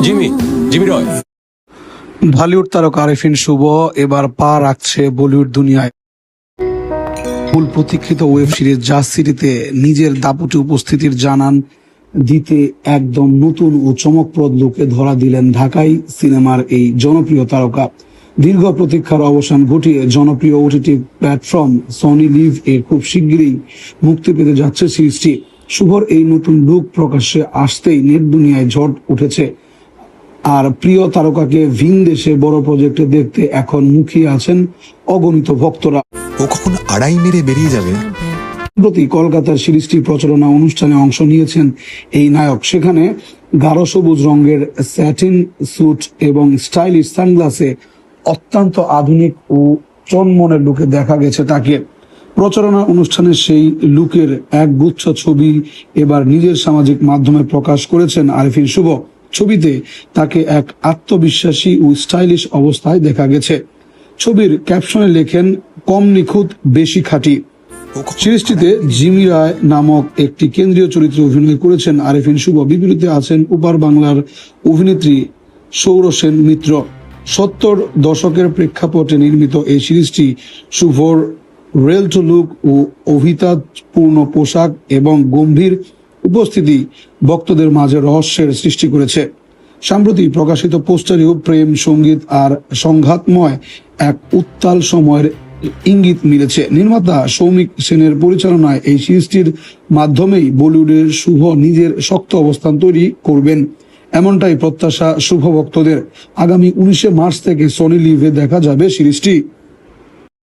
Jimmy Jimmy রয়। বলিউড তারকা আরিফিন শুভ এবার পা রাখছে বলিউড দুনিয়ায়। মূল প্রতীক্ষিত ওয়েব সিরিজ জাস্ট সিটিতে নিজের দাপুটে উপস্থিতির জানান দিতে একদম নতুন ও চমকপ্রদ লুকে ধরা দিলেন ঢাকাই সিনেমার এই জনপ্রিয় তারকা। দীর্ঘ প্রতীক্ষার অবসান ঘটিয়ে জনপ্রিয় ওটিটি প্ল্যাটফর্ম সনি লিভ এর খুব শিগগিরই মুক্তি পেতে যাচ্ছে সিরিজটি। শুভর এই নতুন লুক প্রকাশ্যে আসতেই নেট দুনিয়ায় ঝড় উঠেছে। আর প্রিয় তারকাকে ভিন দেশে বড় প্রজেক্টে দেখতে এখন মুখিয়ে আছেন অগণিত ভক্তরা। ও কখন আড়াই মেরে বেরিয়ে যাবে। সম্প্রতি কলকাতার সিরিজটি প্রচারণা অনুষ্ঠানে অংশ নিয়েছেন এই নায়ক। সেখানে গাঢ় সবুজ রঙের স্যাটিন স্যুট এবং স্টাইলিশ সানগ্লাসে অত্যন্ত আধুনিক ও চনমনের লুকে দেখা গেছে তাকে। প্রচারণা অনুষ্ঠানে সেই লুকের এক গুচ্ছ ছবি এবার নিজের সামাজিক মাধ্যমে প্রকাশ করেছেন আরিফিন শুভ। ছবিতে তাকে এক আত্মবিশ্বাসী ও স্টাইলিশ অবস্থায় দেখা গেছে। ছবির ক্যাপশনে লেখেন, কম নিখুঁত বেশি খাঁটি। সিরিজটিতে জিমি রায় নামক একটি কেন্দ্রীয় চরিত্রে অভিনয় করেছেন আরিফিন শুভ। বিপরীতে আছেন উপার বাংলার অভিনেত্রী সৌর সেন মিত্র। 70 দশকের প্রেক্ষাপটে নির্মিত এই সিরিজটি শুভর রেল টু লুক ও অভিতাপূর্ণ পোশাক এবং গম্ভীর উপস্থিতি ভক্তদের মাঝে রহস্যের সৃষ্টি করেছে। সম্প্রতি প্রকাশিত পোস্টারেও প্রেম, সঙ্গীত আর সংঘাতময় এক উত্তাল সময়ের ইঙ্গিত মিলেছে। নির্মাতা সৌমিক সেনের পরিচালনায় এই সিরিজটির মাধ্যমেই বলিউডের শুভ নিজের শক্ত অবস্থান তৈরি করবেন, এমনটাই প্রত্যাশা শুভ ভক্তদের। আগামী 19 মার্চ থেকে সনি লিভে দেখা যাবে সিরিজটি।